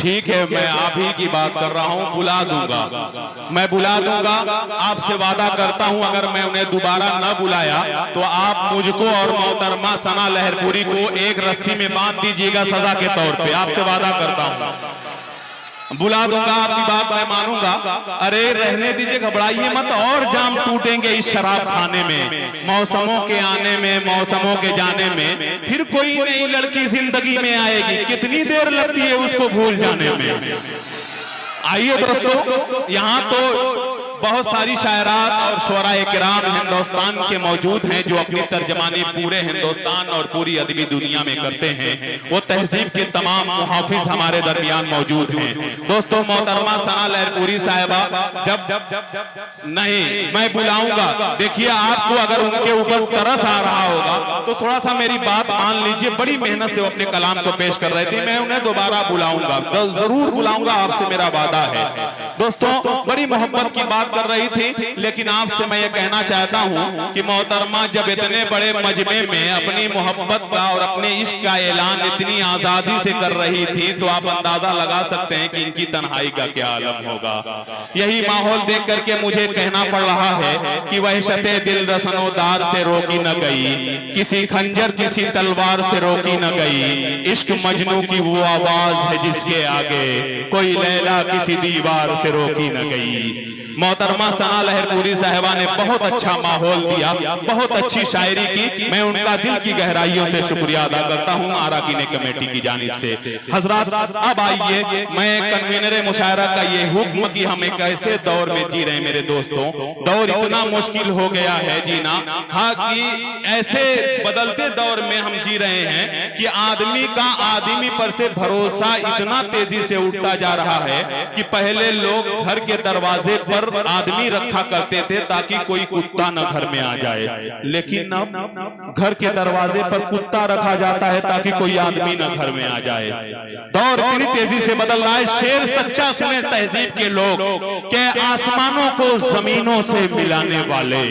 ठीक है, मैं आप ही की बात कर रहा हूँ, बुला दूंगा, मैं बुला दूंगा। आपसे वादा करता हूँ अगर मैं उन्हें दोबारा न बुलाया तो आप मुझको और मोहतरमा सना लहरपुरी को एक रस्सी में बांध दीजिएगा सजा के तौर पे। आपसे वादा करता हूँ, बुला दूंगा, आपकी बात मैं मानूंगा। अरे रहने दीजिए, घबराइए मत, और जाम टूटेंगे इस शराब खाने में। मौसमों के आने में, मौसमों के जाने में, फिर कोई नई लड़की जिंदगी में आएगी, कितनी देर लगती है उसको भूल जाने में। आइए दोस्तों, यहाँ तो बहुत सारी शायरात और शुअराए किराम हिंदुस्तान के मौजूद हैं जो अपनी तर्जमानी पूरे हिंदुस्तान और पूरी अदबी दुनिया में करते हैं। वो तहजीब के तमाम मुहाफिज हमारे दरमियान मौजूद हैं। दोस्तों, मोहतरमा सना लहरपुरी साहिबा जब नहीं मैं बुलाऊंगा, देखिए आपको अगर उनके ऊपर तरस आ रहा होगा तो थोड़ा सा मेरी बात मान लीजिए। बड़ी मेहनत से वो अपने कलाम को पेश कर रहे थे, मैं उन्हें दोबारा बुलाऊंगा, जरूर बुलाऊंगा, आपसे मेरा वादा है। दोस्तों, बड़ी मोहब्बत की बात कर रही थी, लेकिन आपसे मैं ये कहना चाहता हूं कि मोहतरमा जब इतने बड़े मजमे में अपनी मोहब्बत का और अपने इश्क का ऐलान इतनी आजादी से कर रही थी तो आप अंदाजा लगा सकते हैं कि इनकी तन्हाई का क्या आलम होगा। यही माहौल देख करके मुझे कहना पड़ रहा है कि वहशते दिल रसनोदार से रोकी न गई, किसी खंजर किसी तलवार से रोकी न गई, इश्क मजनू की वो आवाज है जिसके आगे कोई लैला किसी दीवार से रोकी न गई। मोहतरमा सना लहरपुरी साहिबा ने बहुत अच्छा माहौल दिया, बहुत अच्छी शायरी की, मैं उनका दिल की गहराइयों से शुक्रिया अदा करता हूं आराकीन कमेटी की जानिब से। हजरात, अब आइए, मैं कन्वीनर मुशायरा का ये हुक्म कि हम एक ऐसे दौर में जी रहे हैं मेरे दोस्तों, दौर इतना मुश्किल हो गया है जीना, हाँ, कि ऐसे बदलते दौर में हम जी रहे हैं कि आदमी का आदमी पर से भरोसा इतना तेजी से उठता जा रहा है कि पहले लोग घर के दरवाजे पर आदमी रखा करते थे ताकि कोई कुत्ता न घर में आ जाए, लेकिन अब घर के दरवाजे पर कुत्ता रखा जाता है ताकि कोई आदमी न घर में आ जाए। दौर इतनी तेजी से बदल रहा है। शेर सच्चा सुने तहजीब के लोग के आसमानों को जमीनों से मिलाने वाले,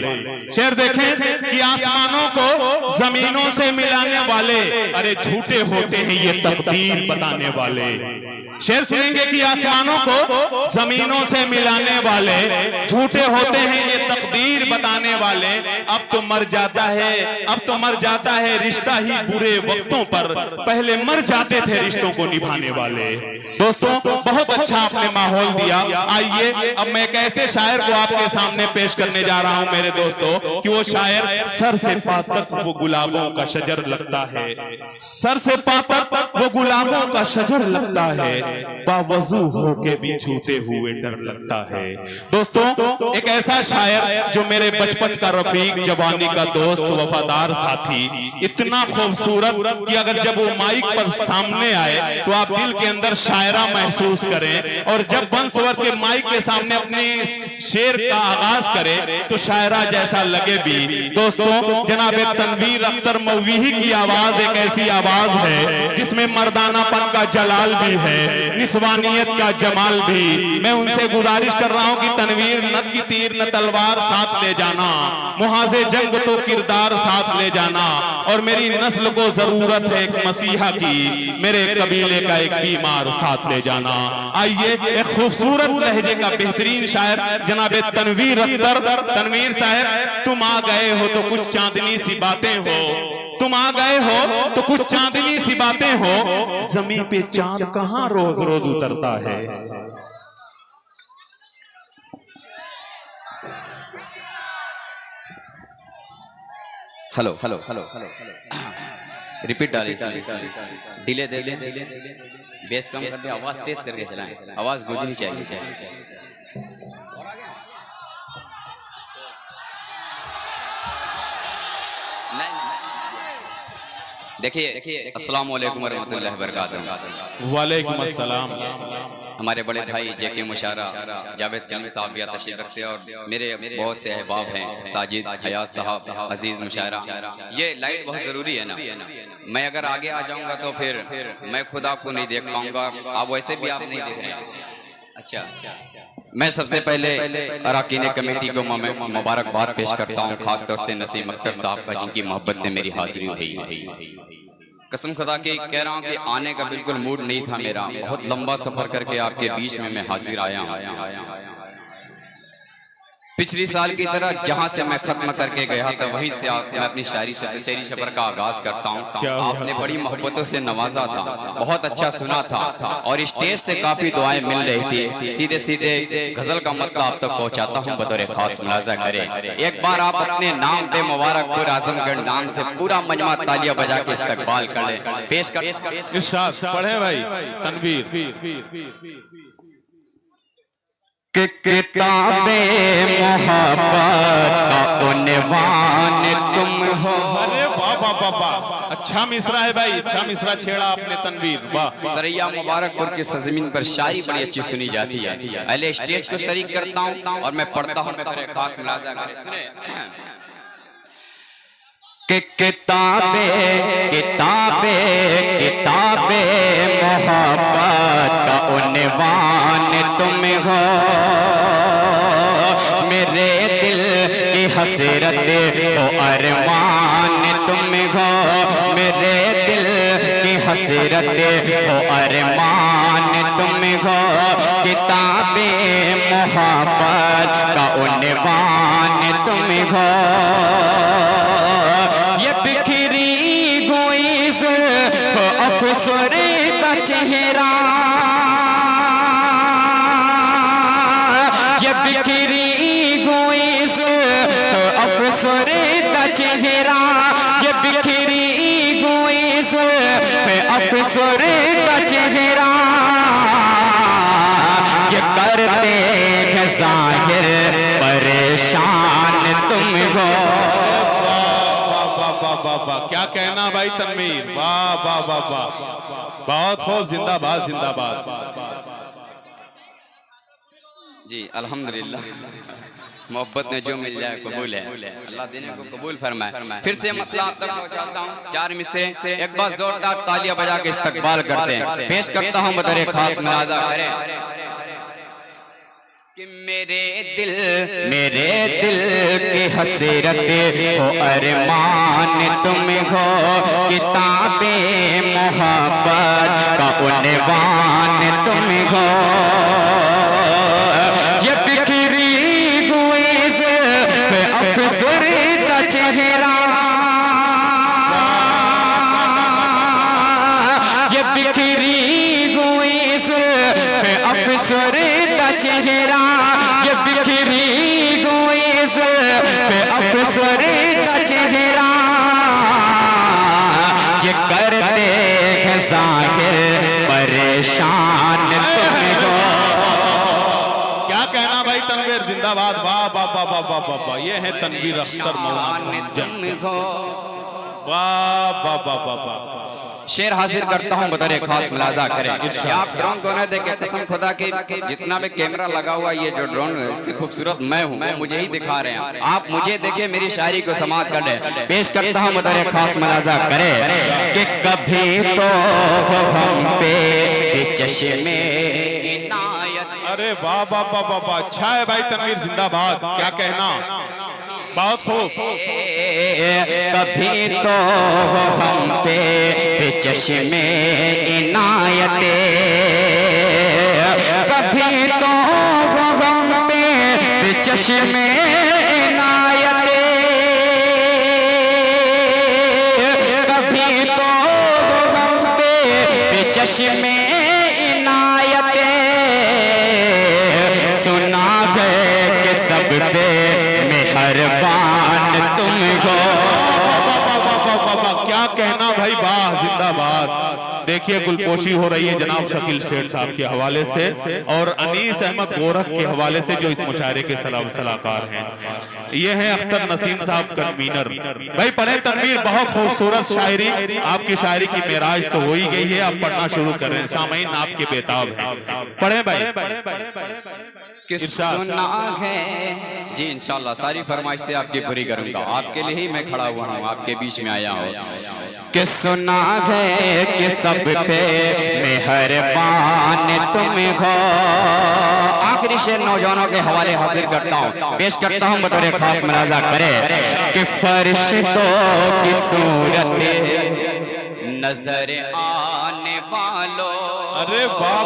शेर देखें कि आसमानों को जमीनों से मिलाने वाले, अरे झूठे होते हैं ये तकदीर बताने वाले। शेर सुनेंगे कि आसमानों को जमीनों से मिलाने वाले, झूठे होते हैं ये तकदीर बताने वाले। अब तो मर जाता है, अब तो मर जाता है रिश्ता ही बुरे वक्तों पर, पहले मर जाते थे रिश्तों को निभाने वाले। दोस्तों, बहुत अच्छा आपने माहौल दिया। आइए, अब मैं एक ऐसे शायर को आपके सामने पेश करने जा रहा हूं मेरे दोस्तों कि वो शायर सर से पा तक वो गुलाबों का शजर लगता है, सर से पा तक वो गुलाबों का शजर लगता है, बावजू होके भी छूते हुए डर लगता है। दोस्तों, एक ऐसा शायर जो मेरे बचपन का रफीक, जवानी का दोस्त, वफादार साथी, इतना खूबसूरत कि अगर जब वो माइक पर सामने आए तो आप दिल के अंदर शायरा महसूस करें, और जब बंसवर के माइक के सामने अपने शेर का आगाज करे तो शायरा जैसा लगे भी। दोस्तों, जनाब तनवीर अख्तर मौवीही की आवाज एक ऐसी आवाज है जिसमें मर्दानापन का जलाल भी है, निस्वानियत का जमाल भी। मैं उनसे गुजारिश कर रहा हूं कि तनवीर, न की तीर न तलवार साथ ले जाना, मुहाजे जंग तो किरदार साथ ले जाना, और मेरी नस्ल को जरूरत है एक मसीहा की, मेरे कबीले का एक बीमार साथ ले जाना। आइए, एक खूबसूरत लहजे का बेहतरीन शायर जनाब तनवीर अख्तर। तनवीर साहब, तुम आ गए हो तो कुछ चांदनी सी बातें हो, तुम आ गए हो तो कुछ चांदनी सी बातें हो, जमीन पे चांद कहां रोज रोज उतरता है। Hello hello hello hello, repeat डालिए, डिले दे दें, बेस कम कर दे, आवाज तेज करके चलाएं, आवाज गूंजनी चाहिए। देखिए, अस्सलाम वालेकुम रहमतुल्लाहि व बरकातहू। वालेकुम अस्सलाम। हमारे बड़े भाई जेके मुशारा जावेद कलमी साहब भी तशरीफ रखते हैं, और मेरे बहुत से अहबाब हैं, साजिद हयात साहब, अजीज मुशारा। ये लाइट बहुत ज़रूरी है ना, मैं अगर आगे आ जाऊंगा तो फिर मैं खुद आपको नहीं देख पाऊंगा, आप वैसे भी आप नहीं देख रहे हैं। अच्छा, मैं सबसे पहले अराकीन कमेटी को मुबारकबाद पेश करता हूँ, खासतौर से नसीम अख्तर साहब का, जिनकी मोहब्बत में मेरी हाजिरी हुई। कसम खुदा की कह रहा हूँ कि आने का बिल्कुल मूड नहीं था मेरा। बहुत लंबा सफर करके आपके बीच में मैं हाजिर आया हूँ। पिछली साल की तरह जहां से मैं खत्म करके गया था वहीं से मैं अपनी शायरी सफर का आगाज करता हूं। आपने बड़ी मोहब्बतों से नवाजा था, बहुत अच्छा सुना था और स्टेज से काफी दुआएं मिल रही थी। सीधे सीधे गजल का मतलब आप तक पहुंचाता हूं बतौर खास मुलाजा करें। एक बार आप अपने नाम पे मुबारकपुर आजमगढ़ नाम से पूरा मजमा तालियां बजा के इस्तकबाल कर लें। पेश कर इरशाद पढ़े भाई तनवीर। कि किताबे मोहब्बत का उन्वान तुम हो। अरे वाह वाह वाह वाह, अच्छा मिसरा है भाई, अच्छा मिसरा छेड़ा आपने तनवीर, वाह। सरैया मुबारकपुर की सरजमीन पर शायरी बड़ी अच्छी सुनी जाती है। पहले स्टेज को शरीक करता हूँ और मैं पढ़ता हूँ खास मुलाजा करें। सुने कि किताबे किताबे किताबे मोहब्बत का उन्वान तुम हो। मेरे दिल की हसरत हो अरमान तुम हो। मेरे दिल की हसरत हो अरमान तुम हो। किताबे मोहब्बत का उन्वान तुम हो। अफसरदा चेहरा ये बिखरी हुई अफसरदा चेहरा। ये बिखरी हुई अफसरदा चेहरा। ये करते हैं जाहिर परेशान तुम हो। क्या कहना भाई तनवीर, वाह वाह वाह वाह, बहुत खूब, जिंदाबाद जिंदाबाद जी। अल्हम्दुलिल्लाह, मोहब्बत में जो मिल जाए कबूल है, अल्लाह देने को कबूल फरमाए। फिर से मतलब आप तक पहुंचाता हूं 4 मिसरे, एक बार जोरदार तालियां बजा के इस्तकबाल करते हैं। पेश करता हूं बतौर खास मुलाजा करें कि मेरे दिल की हसरत हो अरमान तुम हो। किताबे मोहब्बत का उन्वान तुम हो। ये बिखरी हुई अफसरदा चेहरा। ये बिखरी हुई अफसरदा चेहरा। ये बिखरी हुई अफसरदा चेहरा। ये करते हैं जाहिर परेशान तुम हो। क्या कहना भाई तनवीर, जिंदाबाद, वाह वाह वाह वाह वाह वाह वाह। ये है तनवीर अख्तर मौलाना, वाह वाह वाह वाह वाह। शेर हाजिर करता हूँ बतौर खास मुलाजा करें। आप ड्रोन को न देखे, कसम खुदा के जितना भी कैमरा लगा हुआ ये जो ड्रोन इससे खूबसूरत मैं हूँ, वो मुझे ही दिखा रहे हैं। आप मुझे देखिए, मेरी शायरी को समाज कर ले। पेश करता हूँ बतौर खास मुलाजा करें कि कभी तो हम पे चश्मे इनायत। अरे वाह वाह वाह वाह वाह, अच्छा है भाई तनवीर, जिंदाबाद। क्या कहना, बहुत खूब। कभी तो हम पे चश्मे इनायत। कभी तो हम पे चश्मे इनायत। कभी तो हम पे चश्मे इनायत। सुना है कि सब पे मेहरबान तुम हो। क्या कहना भाई, वाह, जिंदाबाद। देखिए गुलपोशी हो रही है जनाब शकील सेठ साहब के हवाले से और अनीस अहमद गोरख के हवाले से, जो इस मुशायरे के सलाहकार हैं। ये है अख्तर नसीम साहब कन्वीनर। भाई पढ़े तनवीर, बहुत खूबसूरत शायरी। आपकी शायरी की मेराज तो हो ही गई है, आप पढ़ना शुरू करें, सामईन आपके बेताब हैं। पढ़े भाई। कि सुना है जी, इंशाल्लाह सारी फरमाइश से आपकी पूरी करूंगा। आपके लिए ही मैं खड़ा हुआ हूँ, आपके बीच में आया हूँ। कि सुना है कि सब पे मेहरबान तुम हो। आखिरी शेर नौजवानों के हवाले हाजिर करता हूँ, पेश करता हूँ बतौर खास मुलाजा करें कि फरिश्तों की सूरत नजर आने वालों। अरे वाह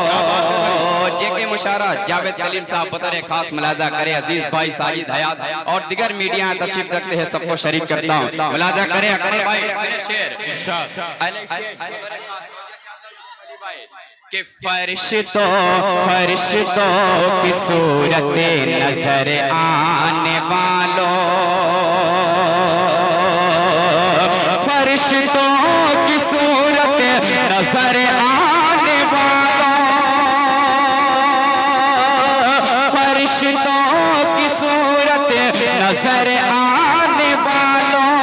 क्या बात है भाई। जेके मुशारा जावेद कलीम साहब बतौर खास मुलाजा करे। अजीज भाई साजिद हयात और दिगर मीडिया तशरीफ रखते हैं, सबको शरीक करता हूँ, मुलाजा करे भाई। शेर कि फरिश्तों की सूरत नजर आने वालों, फरिश्तों की सूरत नजर आने वालों, फरिश्तों की सूरत नजर आने वालों,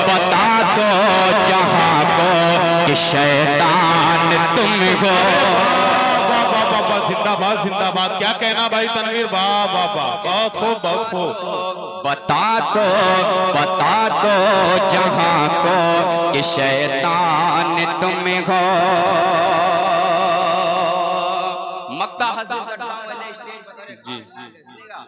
बता दो जहां को कि शैतान तुम हो। जिंदाबाद जिंदाबाद। क्या कहना भाई तनवीर, वाह वाह वाह, बहुत खूब बहुत खूब। बता दो जहां को कि शैतान तुम हो। मक्ता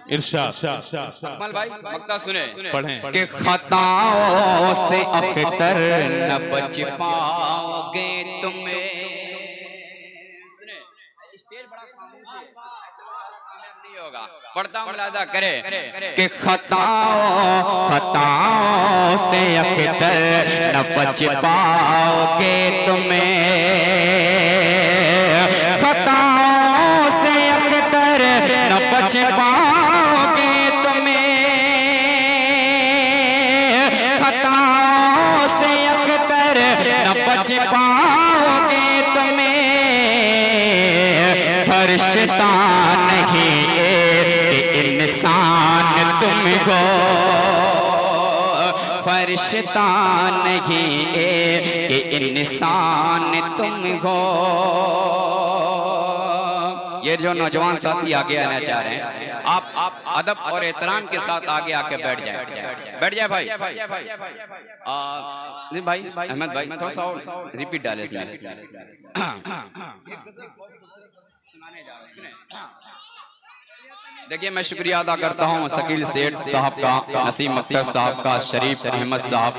इरशाद अकमल भाई मक्ता सुने पढ़ें। कि खताओं से अख्तर न बच पाओगे तुम्हें। स्टेज बड़ा खामोश है, नहीं होगा, पढ़ता मुलाजा करे कि खताओं से अख्तर न बच पाओगे तुम्हें, खताओं से अख्तर न बच पाओगे तुम्हें, खताओं से अख्तर न बच पाओगे तुम्हें, फरिश्ता नहीं इंसान तुम हो, फरिश्ता नहीं कि इंसान तुम हो। ये जो नौजवान साथी आगे आना चाह रहे हैं, आप अदब और एहतराम के साथ आगे आके बैठ जाए भाई। भाई अहमद भाई थोड़ा सा रिपीट डाले इसमें। देखिए मैं शुक्रिया अदा करता हूँ शकील सेठ साहब का, नसीम अख्तर साहब का, शरीफ अहमद साहब,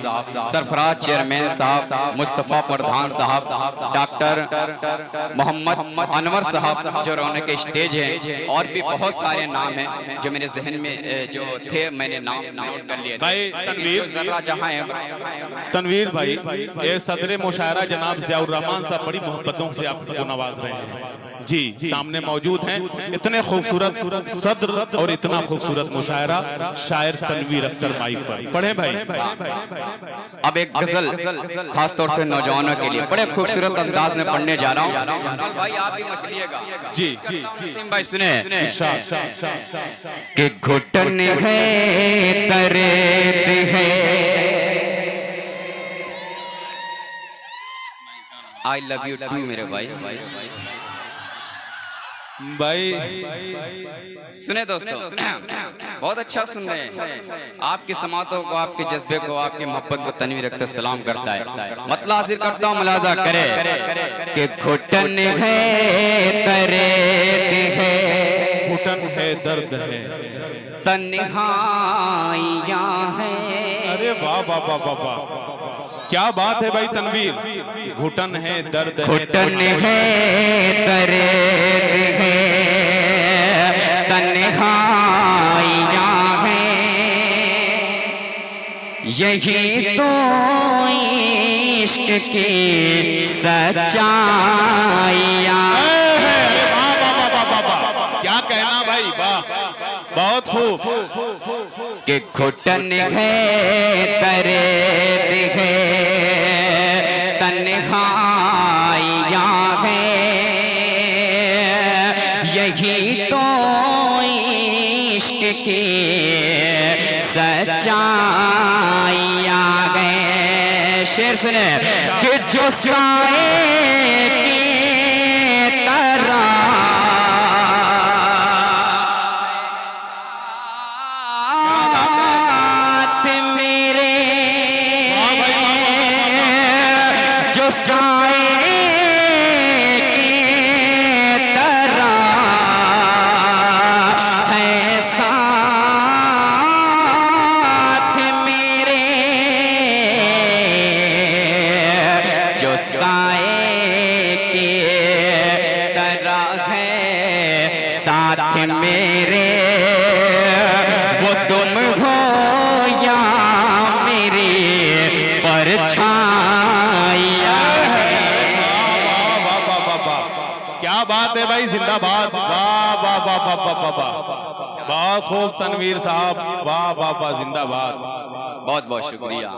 सरफराज चेयरमैन साहब, मुस्तफ़ा प्रधान साहब, डॉक्टर मोहम्मद अनवर साहब जो रौनक स्टेज है, और भी बहुत सारे नाम हैं जो मेरे जहन में जो थे, मैंने नाम नोट कर लिए भाई। तनवीर भाई ये सदर मुशायरा जनाब ज़ियाउर रहमान साहब बड़ी मोहब्बतों से आपको नवाज रहे हैं जी, सामने मौजूद हैं। इतने खूबसूरत सदर और इतना खूबसूरत मुशायरा शायर तनवीर अख्तर माइक पर पढ़े भाई। अब एक गजल खास तौर से नौजवानों के लिए बड़े खूबसूरत अंदाज में पढ़ने जा रहा हूँ भाई, आप भी मचलिएगा जी। भाई सुने कि घुटन है तरेत है, आई लव यू टू मेरे भाई। सुने दोस्तों, बहुत अच्छा सुन रहे हैं, आपकी समातों को, आपके जज्बे को, आपकी मोहब्बत को तनवीर अख्तर सलाम करता है। मतलब हाजिर करता हूँ, मुलाजा करे कि घुटन है तरेत है, घुटन है दर्द है, तन्हाइयां है। अरे वाह वाह वाह वाह वाह, क्या बात है भाई तनवीर। घुटन है दर्द है, घुटन है तरेत है, तन्हाइयां है, यही तो इश्क की सच्चाइयां। क्या कहना भाई, वाह बहुत खूब। कि घुटन है तरेत है, तन्हाइयां है, यही तो इश्क की सच्चाइयां है। शेर सुने कि जो साए की तरह साथ मेरे वो तुम हो या मेरी परछाइयाँ। क्या बात है भाई, जिंदाबाद। वाह वाह वाह वाह वाह वाह वाह, बहुत खूब तनवीर साहब, वाह वाह वाह, जिंदाबाद। बहुत बहुत शुक्रिया।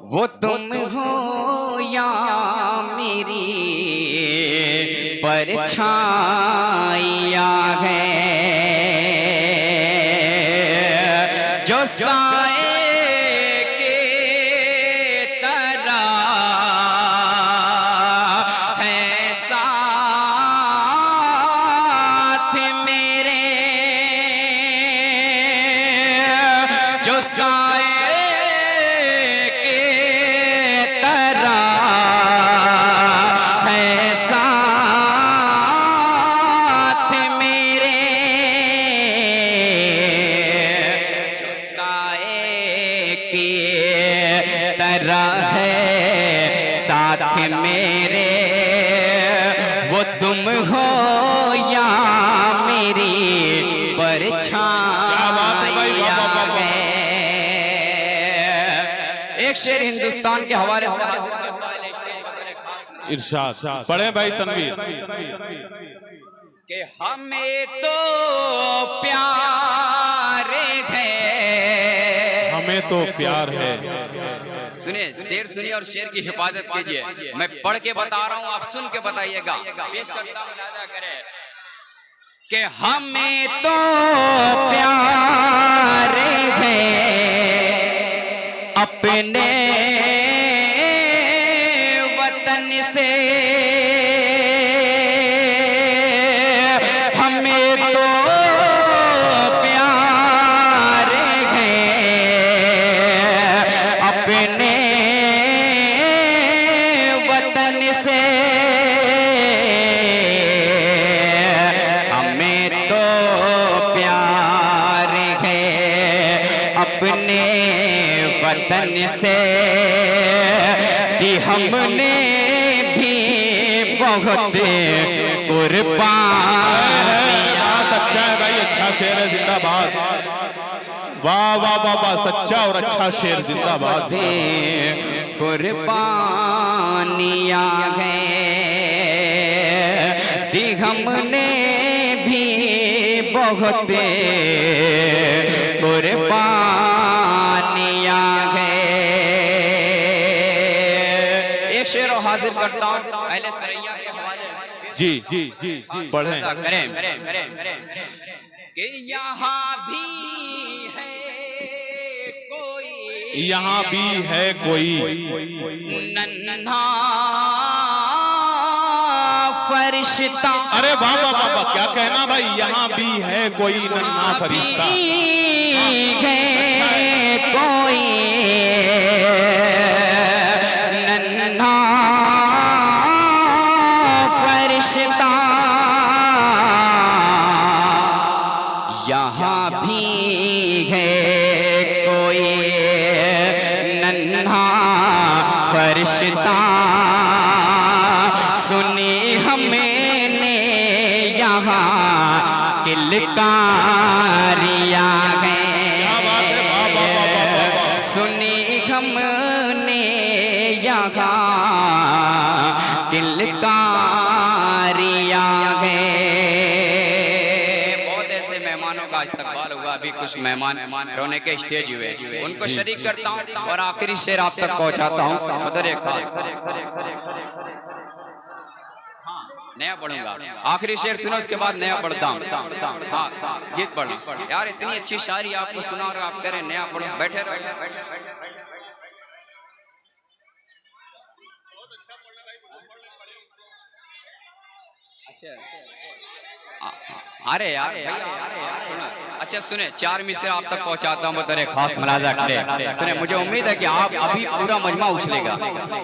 वो तुम हो या मेरी परछाइयाँ है, जो साए के तरह है साथ मेरे, जो साए साथ मेरे, वो तुम हो या मेरी परछाइयाँ है। एक शेर हिंदुस्तान के हवाले से इरशाद पढ़े भाई तनवीर। कि हमें तो प्यार है, हमें तो प्यार है। सुनिए, शेर सुनिए और शेर की हिफाजत कीजिए। मैं पढ़ के बता रहा हूँ, आप सुन के बताइएगा। पेश करता हूँ, मुलाजा करें कि हमें तो प्यार है अपने वतन से, हमें तो प्यार है अपने वतन से, हमें तो प्यार है अपने वतन से, दी हमने भी बहुत कुर्बानियां। सच्चा है भाई, अच्छा शेर है, जिंदाबाद। वाह वाह वाह वाह, सच्चा और अच्छा शेर, जिंदाबाद। कुर्बानियां हैं दी हमने भी बहुत कुर्बानियां हैं। एक शेर और हाजिर करता हूँ पहले सरैया के हवाले। जी जी जी पढ़ें। करें कि यहाँ भी है कोई, यहाँ भी है कोई नन्हा फरिश्ता। अरे वाह वाह वाह वाह, क्या कहना भाई, यहाँ भी है कोई नन्हा फरिश्ता। है कोई नन्हा फरिश्ता, यहाँ भी है कोई नन्हा फरिश्ता, सुनी हमने यहाँ किलकारियाँ हैं, सुनी हमने यहाँ किलकारियाँ हैं। बहुत ऐसे मेहमानों का इस्तकबाल हुआ, अभी कुछ मेहमान रोने के स्टेज हुए, उनको शरीक करता हूँ और आखिरी शेर आप तक पहुँचाता हूँ। उधर एक खास नया पढ़ूंगा, आखिरी शेर सुनो, उसके बाद नया पढ़ता हूँ। हाँ, गीत पढ़ना यार, इतनी अच्छी शायरी आपको सुना और आप कह रहे नया पढ़ो। बैठे रहो। अच्छा, अरे यार अच्छा सुने, चार मिसरे आप तक पहुंचाता हूँ, बतौर खास मुलाजा करें। सुने, मुझे उम्मीद है कि आप अभी पूरा मजमा उछलेगा।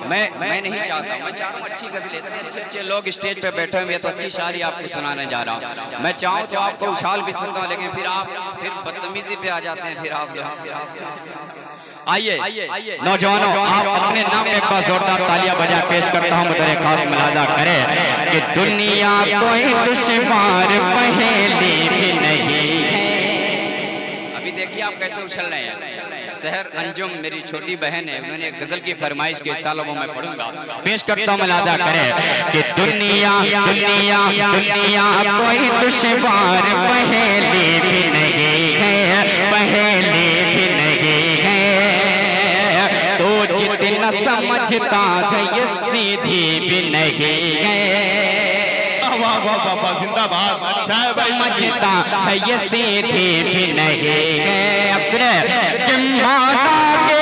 मैं नहीं चाहता, मैं चाह रहा हूँ अच्छी गजलें, अच्छे अच्छे लोग स्टेज पे बैठे हुए, तो अच्छी शायरी आपको सुनाने जा रहा हूँ। मैं चाहूँ तो आपको उछाल भी सकता हूँ, लेकिन फिर आप बदतमीजी पे आ जाते हैं। फिर आप आइए नौजवानों, आप अपने नाम एक बार जोरदार तालियां बजा पेश करता हूँ, बतौर खास मुलाजा करें कि दुनिया कोई दुश्वार पहे आप कैसे उछल रहे हैं। शहर अंजुम मेरी छोटी बहन है, उन्होंने एक गजल की फरमाइश की, इंशाल्लाह वो मैं पढ़ूंगा। पेश करता हूँ मिलादा करे कि दुनिया दुनिया दुनिया कोई दुश्वार पहेली भी नहीं है, पहेली भी नहीं है। तो जितना समझता है ये सीधी भी नहीं है। वाह वाह वाह वाह, जिंदाबाद, अच्छा है भाई। समझता है ये सीधी भी नहीं है। अब सुने कि माना के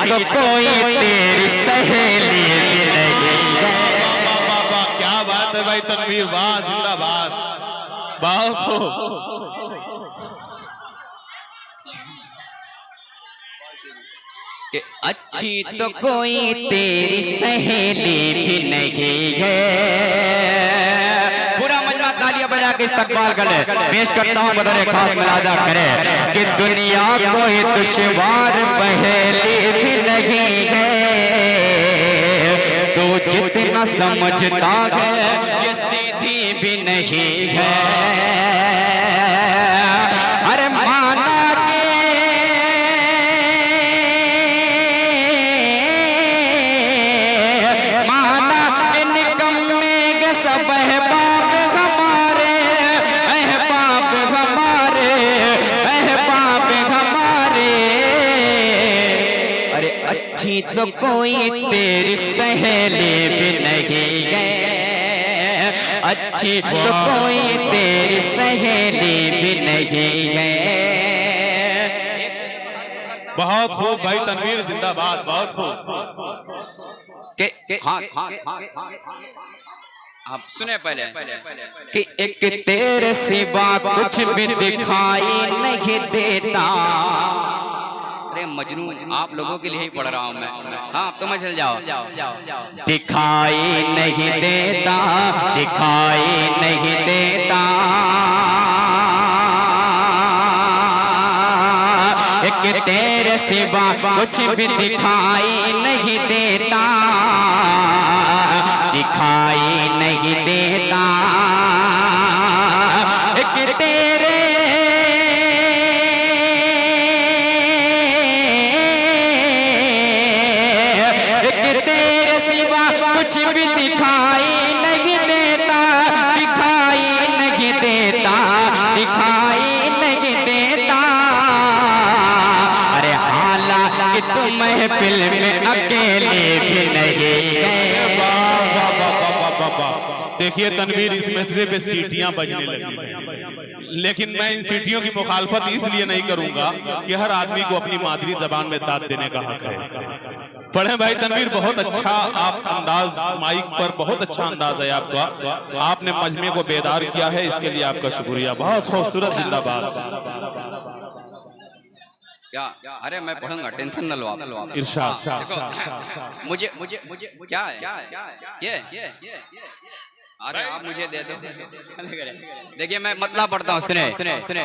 तो कोई तेरी सहेली भी नहीं। वाह वाह वाह, क्या बात है भाई तनवीर, वाह जिंदाबाद, बहुत हो। कि अच्छी तो कोई तेरी सहेली भी नहीं है। पूरा मजमा तालियां बजा के इस्तकबाल करे। पेश करता हूँ बदरे खास मिलादा करे कि दुनिया कोई दुश्वार पहेली भी नहीं है। तो जितना समझता है ये सीधी भी नहीं है। अरे माना तो कोई तेरी सहेली भी नहीं है। अच्छी तो कोई तेरी सहेली भी नहीं है। बहुत खूब भाई तनवीर, जिंदाबाद, बहुत खूब। हाँ आप सुने पहले कि एक तेरे सिवा कुछ भी दिखाई नहीं देता। अरे मजनू, आप लोगों के लिए ही पढ़ रहा हूँ मैं। हाँ अब तो मैं चल जाओ। दिखाई नहीं देता, दिखाई नहीं देता। एक तेरे सिवा कुछ भी दिखाई नहीं देता, दिखाई नहीं देता। एक तेरे कुछ भी दिखाई नहीं देता, दिखाई नहीं देता, दिखाई नहीं देता। अरे हालांकि तुम महफिल में अकेले भी नहीं गए। देखिए तनवीर, इस मसले पे सीटियां बजने लगी, लेकिन मैं इन सीटियों की मुखालफत इसलिए नहीं करूंगा कि हर आदमी को अपनी मादरी जबान में दाद देने का हक है। पढ़े भाई तनवीर, बहुत अच्छा आप अंदाज, माइक पर बहुत अच्छा अंदाज है आपका। आपने मजमे को बेदार किया है, इसके लिए आपका शुक्रिया, बहुत खूबसूरत, जिंदाबाद। क्या? अरे मैं पढ़ूंगा, टेंशन न लो आप। इरशाद। देखो मुझे मुझे मुझे क्या है ये अरे आप मुझे दे दो। देखिए मैं मतलब पढ़ता हूँ, सुने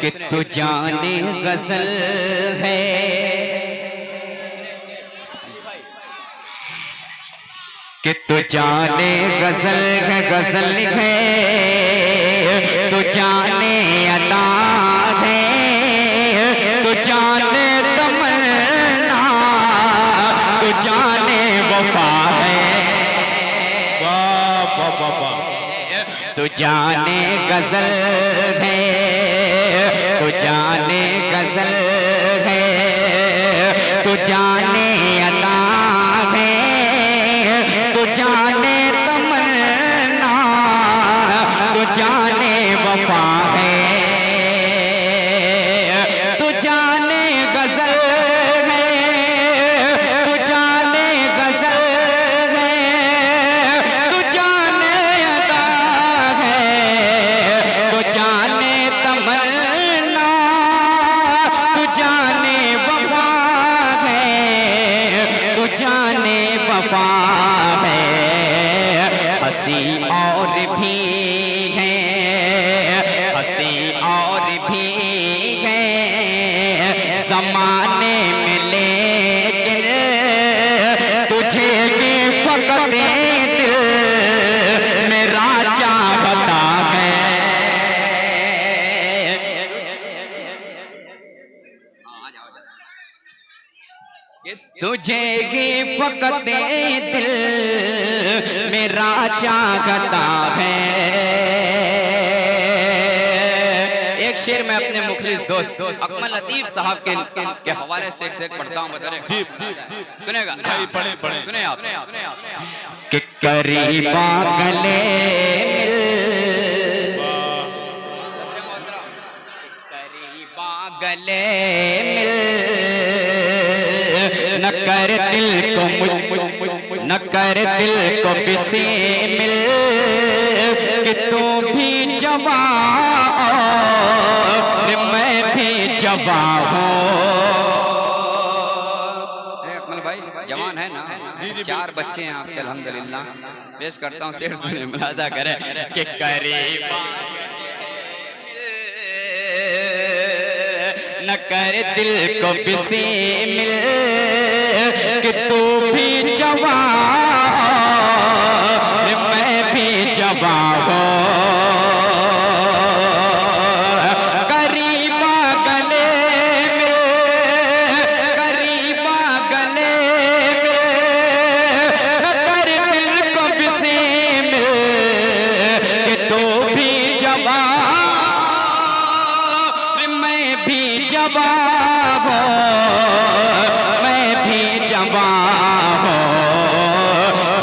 कि तू जाने गजल है, कि तू जाने गजल है, गजल है। तू जाने अदा है, तू जाने तमन्ना, तू जाने वफा है। वाह वाह वाह वाह। तू जाने गजल है, तू जाने गजल है। तू जाने अदा है, तू जाने तमन्ना, तू जाने वफा है। तू जाने गजल है, तू जाने गजल है। तू जाने अदा है, तू जाने तमन्ना, तू जाने वफा भी है जमाने में, लेकिन तुझे भी फकत दिल मेरा चाहता है। तुझे ही फकत दिल मेरा चाहता है। एक शेर में अपने मुखलिस दोस्त अकमल लतीफ साहब के हवाले से एक पढ़ता हूँ, बता रहे सुनेगा भाई, पढ़े सुने आप कि करीबा गले करीबा गले मिल न कर दिल को न कर दिल को किसी मिल कि तू भी जवा मैं भी जवा हूँ। अकमल भाई जवान है ना, 4 बच्चे हैं आपके अल्हम्दुलिल्लाह। पेश करता हूँ शेर, सुने मुलादा करे कि करीबा न कर दिल को किसी मिल कि तू भी जवा मैं भी जवा हूँ। करीबा गले में, करीबा गले में न कर दिल को किसी मिल कि तू भी जवा मैं भी जवा हो, मैं भी जवा हो।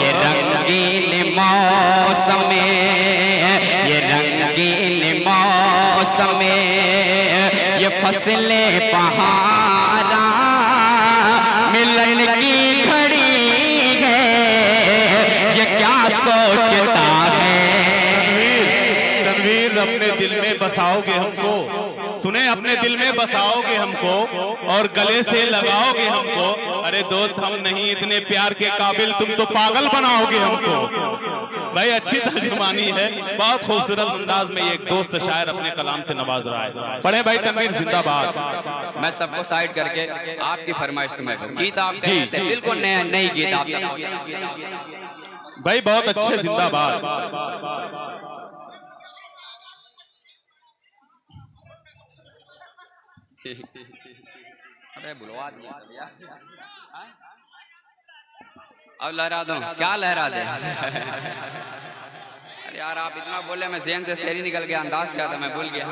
ये रंगीन मौसम ये रंगीन मौसम ये फसलें बहारा मिलन की घड़ी है, ये क्या सोचता है। तनवीर, अपने दिल में बसाओगे हमको, सुने, अपने दिल में बसाओगे हमको और गले से लगाओगे हमको। अरे दोस्त, हम नहीं इतने प्यार के काबिल, तुम तो पागल बनाओगे हमको। भाई अच्छी तर्जुमानी है, बहुत खूबसूरत अंदाज में एक दोस्त शायर अपने कलाम से नवाज रहा है। पढ़े भाई तनवीर, जिंदाबाद। मैं सबको साइड करके आपकी फरमाइश में गीत आप कहते हैं, बिल्कुल नया नई गीत आप भाई बहुत अच्छे, जिंदाबाद। अरे बुलवा दिया अब लहरा दो, क्या लहरा दे। अरे यार आप इतना बोले, मैं ज़हन से शेर ही निकल गया, अंदाज क्या था मैं भूल गया।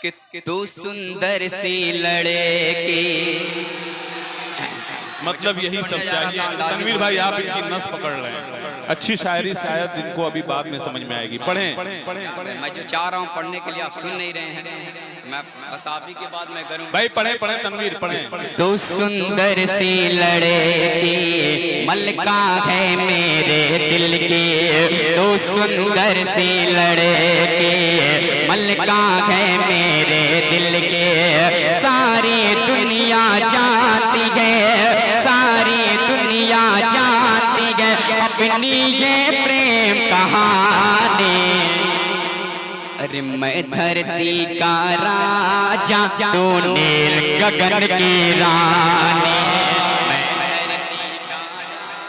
कि तू सुंदर सी लड़की, मतलब यही सब चाहिए। तनवीर भाई, आप इनकी नस पकड़ रहे हैं। अच्छी शायरी शायद इनको अभी बाद में समझ में आएगी। पढ़ें। मैं जो चाह रहा हूँ पढ़ने के लिए आप सुन नहीं रहे हैं, मैं बस आप ही के बाद मैं करूँ। भाई पढ़ें तनवीर, पढ़ें। तू सुंदर सी लड़की मलका है मेरे दिल की, तू सुंदर सी लड़की मलका है मेरे दिल के। सारी दुनिया जानती है, सारी दुनिया जानती है अपनी ये प्रेम कहानी। अरे मैं धरती का राजा, तू नील गगन की रानी। मैं धरती का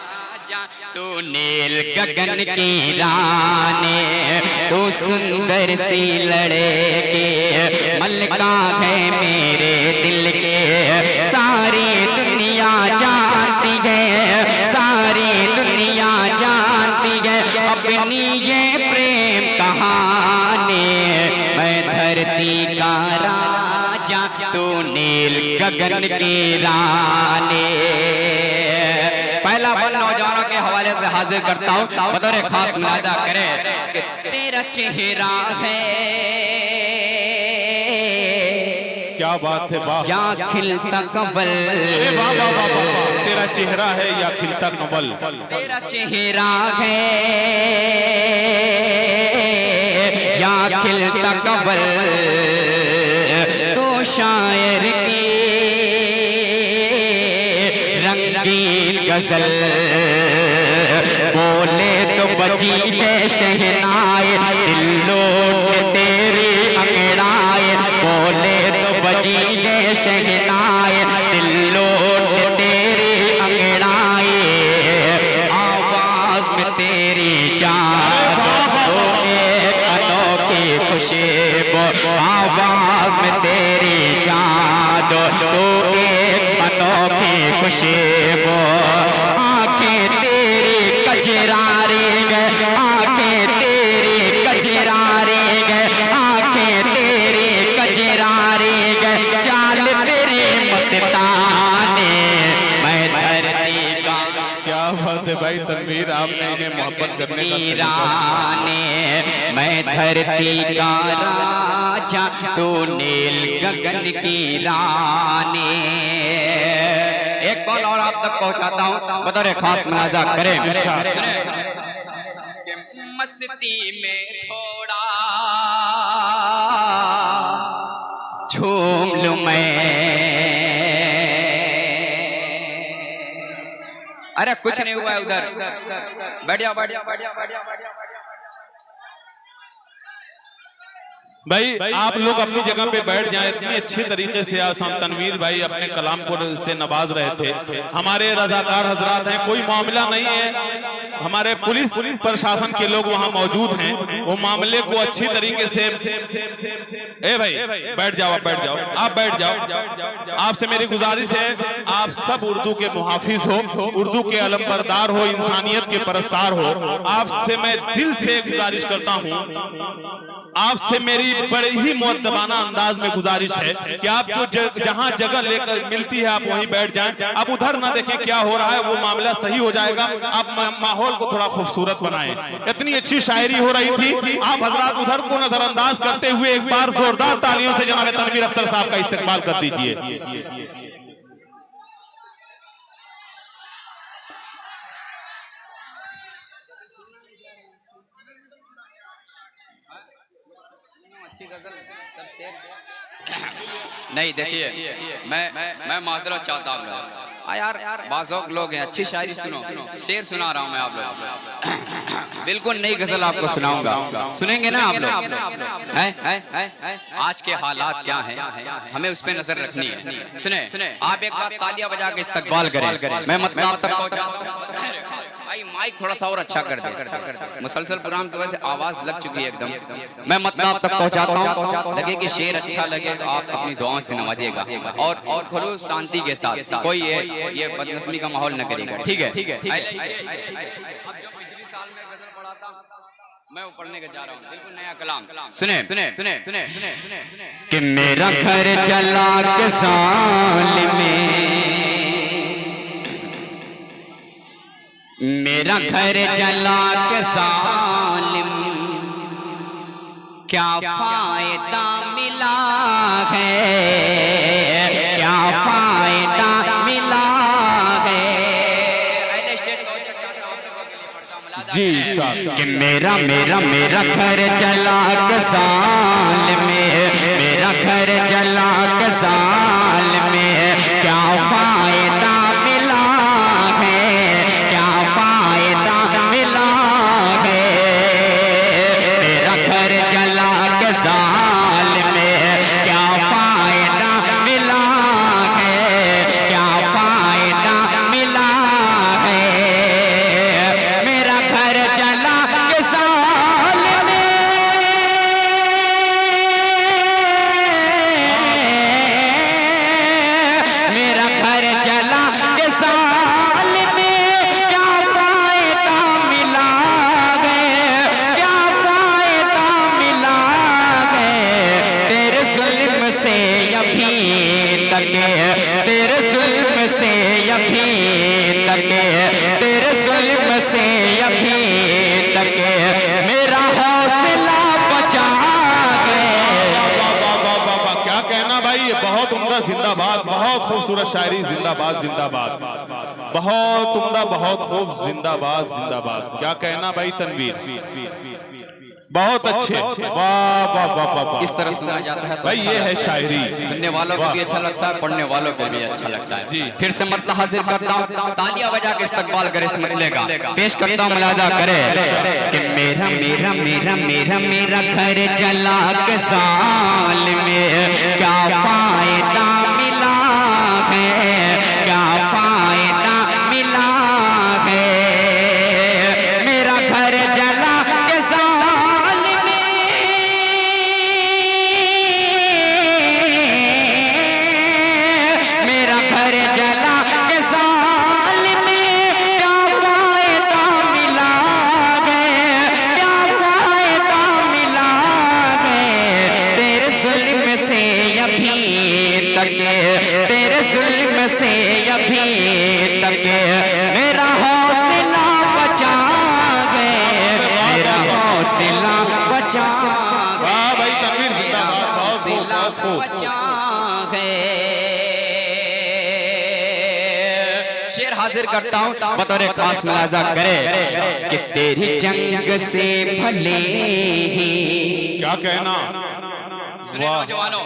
राजा, तू नील गगन की रानी। तू सुंदर सी लड़की मलका है मेरे दिल के। सारी दुनिया जानती है, सारी दुनिया जानती है अपनी ये प्रेम कहानी। मैं धरती का राजा, तू नील गगन की रानी। पहला बल नौजवानों के हवाले से हाजिर करता हूँ, बतौर खास मुलाजा करे कि तेरा चेहरा है, क्या बात है, वाह। या खिलता कमल, वाह वाह वाह वाह। तेरा चेहरा है या खिलता कमल, तेरा चेहरा है या खिलता कमल। तो शायर की रंगीन गजल बोले तो बजी है शहनाए, दिल लूट तेरी अंगड़ाए, बोले तो बजी है शहनाए, दिल लूट तेरी अंगड़ाए, आवाज में तेरी जान तो एक अनोखी खुशबू, आवाज में तेरी जान तो एक अनोखी खुशबू, आंखें तेरी कजरारी गए, आंखें तेरी कजरारी गए, आंखें तेरी कजरारी गए, चाल तेरी मस्ताने, मैं धरती का क्या बात है भाई तनवीर, आपने इन्हें मोहब्बत करने का वीराने, मैं धरती का राजा तू नील गगन की रानी। एक कॉल और आप तक पहुंचाता हूं, बतौर खास मुलाजा करें। मस्ती में थोड़ा झूम लूं मैं, अरे कुछ नहीं हुआ है उधर, बढ़िया बढ़िया बढ़िया बढ़िया बढ़िया। भाई आप लोग अपनी जगह पे बैठ जाएं। इतनी अच्छी तरीके से आज हम तनवीर भाई अपने कलाम को से नवाज रहे थे। हमारे रजाकार हजरात हैं, कोई मामला नहीं है, हमारे पुलिस प्रशासन के लोग वहां मौजूद हैं, वो मामले को अच्छी तरीके से। ए भाई बैठ जाओ, आप बैठ जाओ, आप बैठ जाओ। आपसे मेरी गुजारिश है, आप सब उर्दू के मुहाफिज हो, उर्दू के अलमबरदार हो, इंसानियत के परस्तार हो। आपसे मैं दिल से गुजारिश करता हूं, आपसे मेरी बड़े ही मुअद्दबाना अंदाज में गुजारिश है कि आप जो जहां जगह लेकर मिलती है आप वहीं बैठ जाएं। आप उधर ना देखें क्या हो रहा है, वो मामला सही हो जाएगा। आप माहौल को थोड़ा खूबसूरत बनाएं। इतनी अच्छी शायरी हो रही थी, आप हजरात उधर को नजरअंदाज करते हुए एक बार जोरदार तालियों से जनाब तनवीर अख्तर साहब का इस्तेमाल कर दीजिए। नहीं देखिए, मैं माजरत चाहता हूँ यार, बाज़ोक लोग हैं, अच्छी शायरी सुनो, शेर सुना रहा हूँ मैं आप लोग। बिल्कुल नई गजल आपको सुनाऊंगा, सुनेंगे ना आप लोग? आज के हालात क्या हैं, हमें उस पर नजर रखनी है। सुने आप एक बार तालियां बजा के इस्तकबाल करें, मैं मतलब आप तक पहुंचा। भाई माइक थोड़ा सा और अच्छा कर दे, मुसलसल प्रोग्राम की वजह से आवाज लग चुकी है एकदम। मैं मतलब आप तक पहुंचाता हूँ, लगे कि शेर अच्छा लगे तो आप अपनी दुआओं से नवाजिएगा, और खुलूस शांति के साथ, कोई ये बदनस्मी का माहौल न करेगा, ठीक है? मैं पढ़ने के जा रहा हूँ, बिल्कुल नया कलाम। सुने कि मेरा घर चला के साल में, मेरा घर चला के साल में, क्या फायदा मिला है, क्या फायदा मिला है। जी साहब कि मेरा घर चला के साल में, मेरा घर चला के साल में, क्या फायदा मिला है, क्या फायदा मिला है। मेरा घर चला के साल में, क्या फायदा मिला है, क्या फायदा मिला है। मेरा घर चला के साल में, मेरा घर चला के साल में, क्या फायदा मिला है, क्या फायदा मिला है। तेरे जुल्म से अभी तक, तेरे जुल्म से अभी तक, तेरे जुल्म से अभी तक मेरा हौसला बचा गए। क्या कहना भाई, ये बहुत उम्दा, जिंदाबाद, बहुत खूबसूरत शायरी, जिंदाबाद जिंदाबाद। बहुत उम्दा, बहुत खूब, जिंदाबाद जिंदाबाद। क्या कहना भाई तनवीर, बहुत अच्छे, वाह वाह वाह वाह वाह। इस तरह सुना जाता है तो भाई अच्छा ये है लगता शायरी, सुनने वालों को भी अच्छा लगता है, पढ़ने वालों को भी अच्छा लगता है। जी। फिर से मतलब हाजिर करता हूँ, तालियां बजा के इस्तकबाल करे इस मतले का। पेश करता हूँ, मुलाजा करे कि मेरा मेरा मेरा मेरा मेरा घर जला के साल में क्या फायदा मिला है, क्या फायदा मिला है। मेरा घर जला के साल में, मेरा घर जला के साल में क्या फायदा मिला है, क्या फायदा मिला है। तेरे जुल्म से अभी तक, तेरे जुल्म से अभी तक मेरा हौसला बचा है, मेरा हौसला बचा है, वाह भाई तनवीर मेरा जिंदाबाद, बहुत खूब, हौसला बहुत खूब। बचा है। शेर हाजिर करता हूँ, बतौर खास मुलाजा करे कि तेरी जंग से भले ही। क्या कहना, सुने नौजवानों,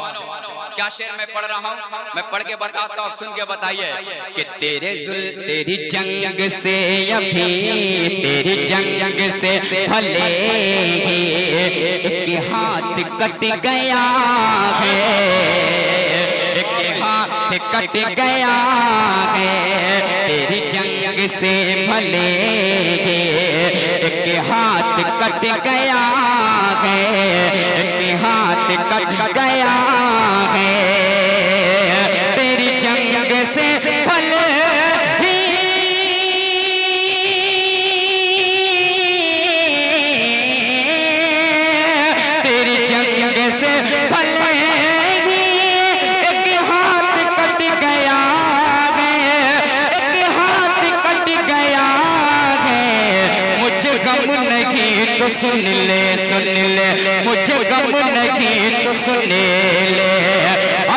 क्या शेर मैं पढ़ रहा हूँ, मैं पढ़ के बताता हूँ, सुन के बताइए कि तेरी जंग से अभी, तेरी जंग से भले ही एक हाथ कट गया है, एक हाथ कट गया है। तेरी जंग से भले ही एक हाथ कट गया है, एक हाथ कट गया है। तेरी जंग से भले ही तेरी जंग से भले ही एक हाथ कट गया है, एक हाथ कट गया है। मुझे गम नहीं तो सुन ले, सुन ले, मुझे गम नहीं तो सुन ले,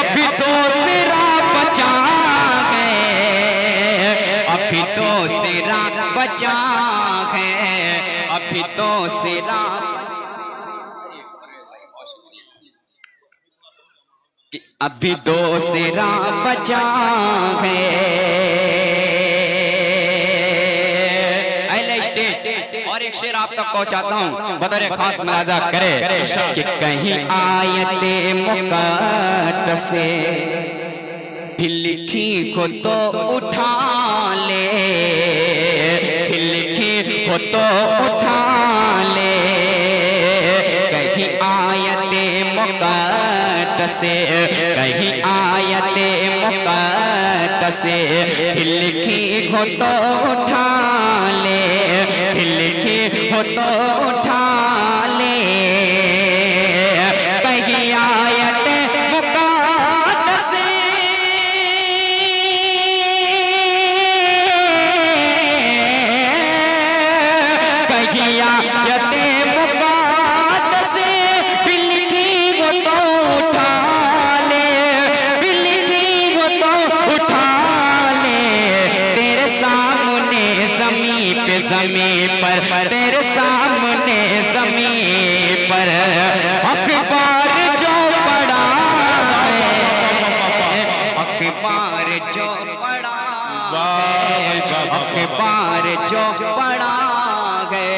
अभी तो सिरा बचा है, अभी तो सिरा बचा है, अभी तो सिरा कि अभी दो सिरा बचा है। अगले स्टेज और एक शेर आप तक पहुंचाता हूं, बतौर खास मुलाजा करे कि कहीं आयते मुक़द्दस से फिर लिखी को तो उठा ले, फिर लिखी को तो उठा ले। कहीं आयते मुक़द्दस से, कहीं आयते मुक़द्दस से फिर लिखी हो तो उठा ले, फिर लिखी हो तो उठा ले। कहीं आयते मुक़द्दस से कहीं आयते मुक़द्दस से फिर लिखी हो तो उठा ले, फिर लिखी हो तो उठा ले। तेरे सामने ज़मीं पे, ज़मीं पर, तेरे सामने ज़मीं पर अखबार जो पड़ा है, अखबार जो पड़ा है, अखबार जो पड़ा है।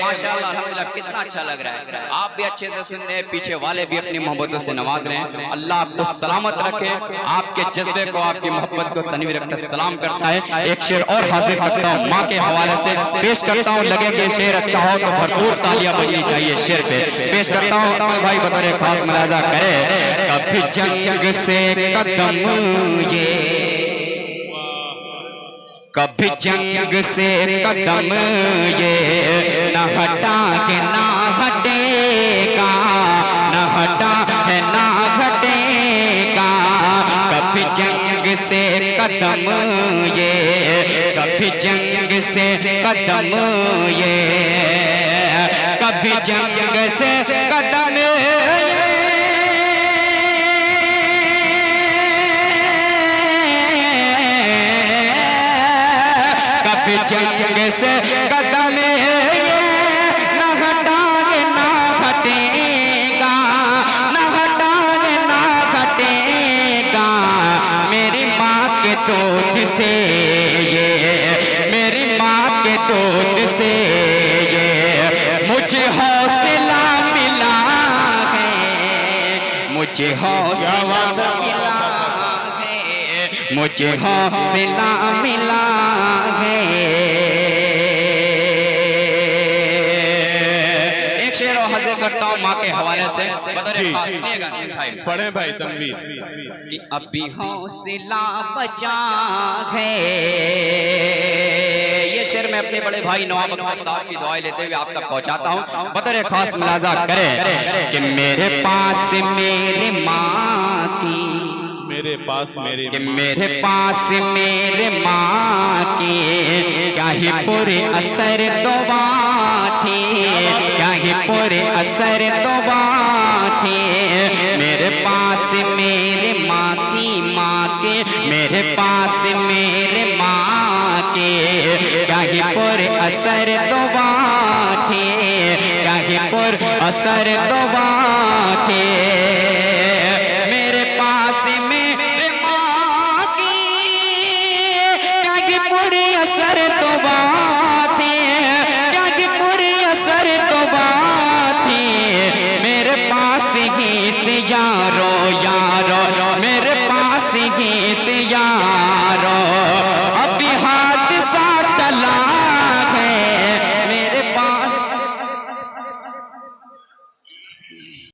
माशाअल्लाह, अल्हम्दुलिल्लाह, कितना अच्छा लग रहा है। आप भी अच्छे से सुन रहे हैं, पीछे वाले भी अपनी मोहब्बतों से नवाज रहे हैं। अल्लाह आपको सलामत रखे, आपके जज्बे को, आपकी मोहब्बत को तनवीर रखता सलाम करता है। एक शेर और हाजिर करता हूँ, माँ के हवाले से पेश करता हूँ। लगे कि शेर अच्छा हो तो भरपूर तालियां बजनी चाहिए। शेर पे पेश करता हूँ, भाई बतौर खास मुलाजा करे। कभी जंग से कदम ये, कभी जंग से कदम ये न हटा के ना हटेगा, न हटा है ना हटेगा। कभी जंग से कदम ये, कभी जंग से कदम ये, कभी जंग से कदम जंग से कदम ये न हटाए ना हटेगा, न हटाए ना हटेगा। मेरी माँ के दूध से ये, मेरी माँ के दूध से ये मुझे हौसला मिला है, मुझे हौसला मिला है, मुझे हौसला मिला है। एक शेर और हाजिर करता हूँ माँ के हवाले से, पढ़े भाई तनवीर कि अभी हौसला बचा है। ये शेर मैं अपने बड़े भाई नवाब अख्तर साहब की दुआएं लेते हुए आप तक पहुंचाता हूँ। बतौर खास मुलाजा करें कि मेरे पास मेरे माँ की, मेरे पास मेरे कि मेरे पास मेरे माँ की क्या ही पूरे असर दुआ थी, क्या ही पूरे असर दुआ थी। मेरे पास मेरे माँ की, माँ के मेरे पास मेरे माँ के क्या ही पूरे असर दुआ थी, क्या ही पूरे असर दुआ थे।